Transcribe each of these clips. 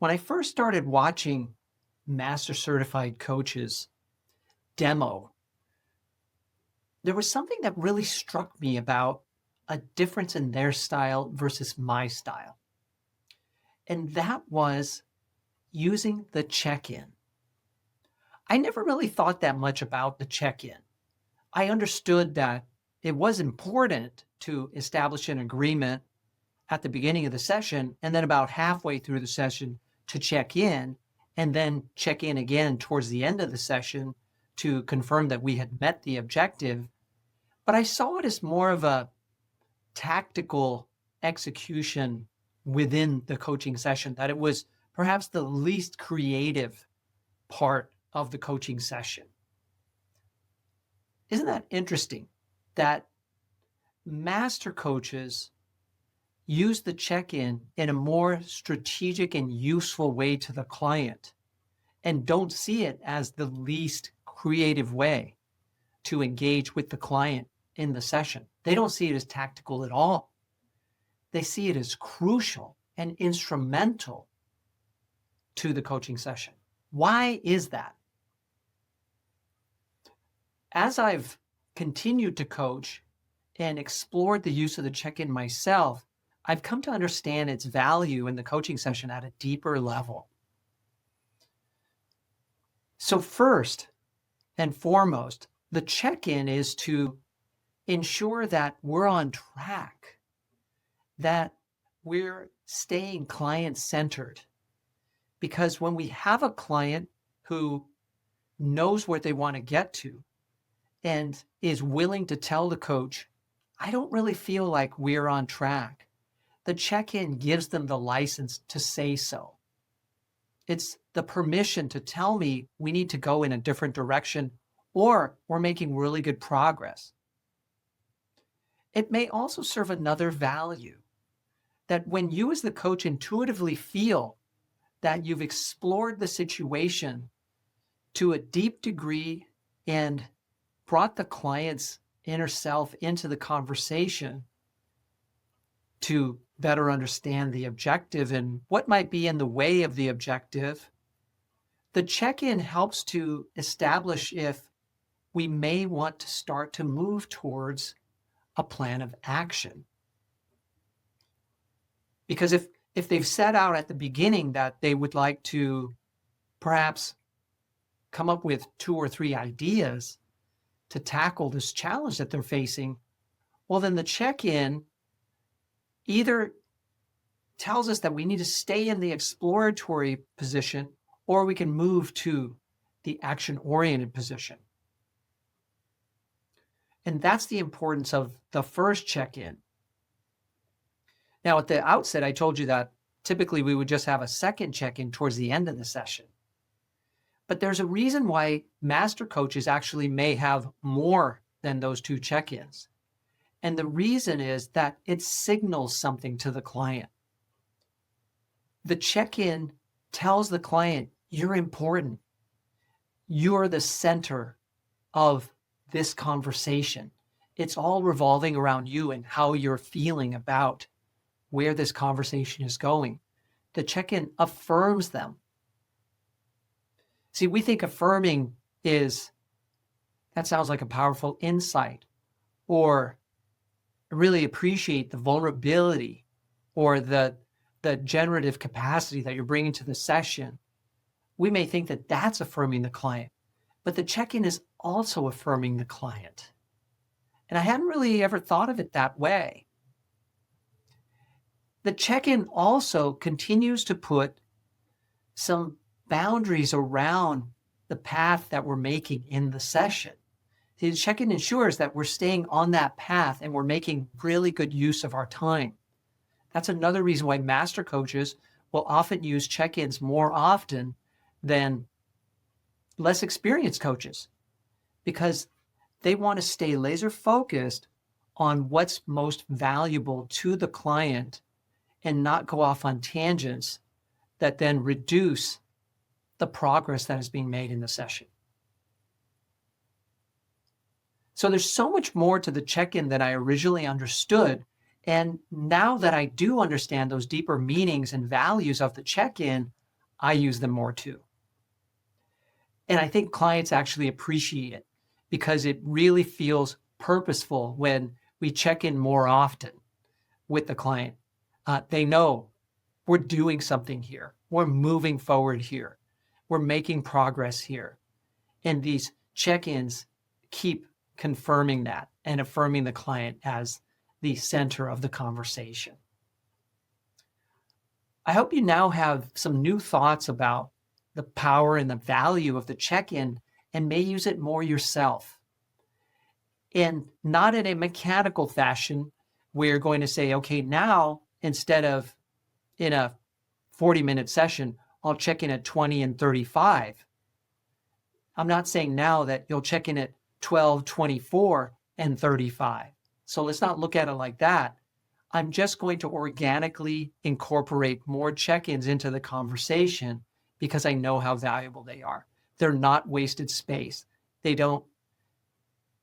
When I first started watching master certified coaches demo, there was something that really struck me about a difference in their style versus my style. And that was using the check-in. I never really thought that much about the check-in. I understood that it was important to establish an agreement at the beginning of the session, and then about halfway through the session to check in, and then check in again towards the end of the session to confirm that we had met the objective. But I saw it as more of a tactical execution within the coaching session, that it was perhaps the least creative part of the coaching session. Isn't that interesting that master coaches use the check-in in a more strategic and useful way to the client and don't see it as the least creative way to engage with the client in the session? They don't see it as tactical at all. They see it as crucial and instrumental to the coaching session. Why is that? As I've continued to coach and explored the use of the check-in myself, I've come to understand its value in the coaching session at a deeper level. So first and foremost, the check-in is to ensure that we're on track, that we're staying client-centered. Because when we have a client who knows where they want to get to and is willing to tell the coach, I don't really feel like we're on track, the check-in gives them the license to say so. It's the permission to tell me we need to go in a different direction, or we're making really good progress. It may also serve another value, that when you as the coach intuitively feel that you've explored the situation to a deep degree and brought the client's inner self into the conversation to better understand the objective and what might be in the way of the objective, the check-in helps to establish if we may want to start to move towards a plan of action. Because if they've set out at the beginning that they would like to perhaps come up with 2 or 3 ideas to tackle this challenge that they're facing, well, then the check-in either tells us that we need to stay in the exploratory position, or we can move to the action-oriented position. And that's the importance of the first check-in. Now, at the outset, I told you that typically we would just have a second check-in towards the end of the session. But there's a reason why master coaches actually may have more than those 2 check-ins. And the reason is that it signals something to the client. The check-in tells the client, you're important. You're the center of this conversation. It's all revolving around you and how you're feeling about where this conversation is going. The check-in affirms them. See, we think affirming that sounds like a powerful insight, or really appreciate the vulnerability or the generative capacity that you're bringing to the session. We may think that that's affirming the client, but the check-in is also affirming the client. And I hadn't really ever thought of it that way. The check-in also continues to put some boundaries around the path that we're making in the session. The check-in ensures that we're staying on that path and we're making really good use of our time. That's another reason why master coaches will often use check-ins more often than less experienced coaches, because they want to stay laser focused on what's most valuable to the client and not go off on tangents that then reduce the progress that is being made in the session. So there's so much more to the check-in than I originally understood. And now that I do understand those deeper meanings and values of the check-in, I use them more too. And I think clients actually appreciate it because it really feels purposeful when we check in more often with the client. They know we're doing something here. We're moving forward here. We're making progress here. And these check-ins keep confirming that and affirming the client as the center of the conversation. I hope you now have some new thoughts about the power and the value of the check-in and may use it more yourself. And not in a mechanical fashion where you're going to say, okay, now instead of in a 40-minute session, I'll check in at 20 and 35. I'm not saying now that you'll check in at 12, 24, and 35. So let's not look at it like that. I'm just going to organically incorporate more check-ins into the conversation because I know how valuable they are. They're not wasted space. They don't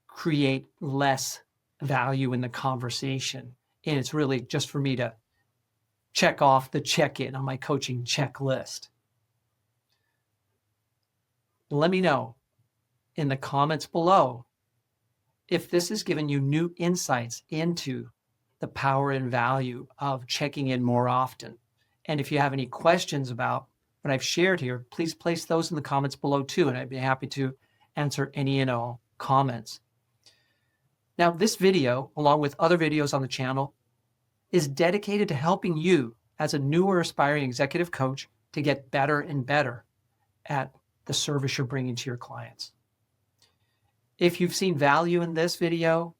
create less value in the conversation. And it's really just for me to check off the check-in on my coaching checklist. Let me know in the comments below if this has given you new insights into the power and value of checking in more often. And if you have any questions about what I've shared here, please place those in the comments below too, and I'd be happy to answer any and all comments. Now, this video, along with other videos on the channel, is dedicated to helping you as a new or aspiring executive coach to get better and better at the service you're bringing to your clients. If you've seen value in this video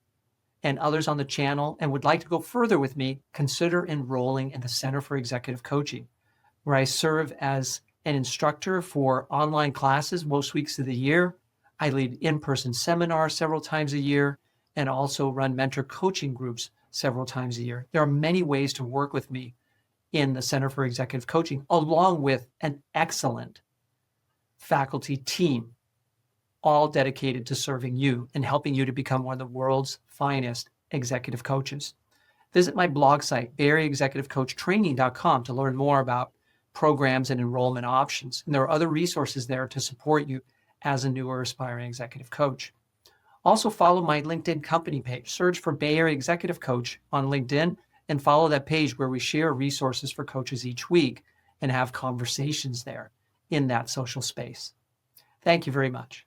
and others on the channel and would like to go further with me, consider enrolling in the Center for Executive Coaching, where I serve as an instructor for online classes most weeks of the year. I lead in-person seminars several times a year and also run mentor coaching groups several times a year. There are many ways to work with me in the Center for Executive Coaching, along with an excellent faculty team, all dedicated to serving you and helping you to become one of the world's finest executive coaches. Visit my blog site, BAECexecutivecoachtraining.com, to learn more about programs and enrollment options. And there are other resources there to support you as a new or aspiring executive coach. Also follow my LinkedIn company page. Search for Bay Area Executive Coach on LinkedIn and follow that page where we share resources for coaches each week and have conversations there in that social space. Thank you very much.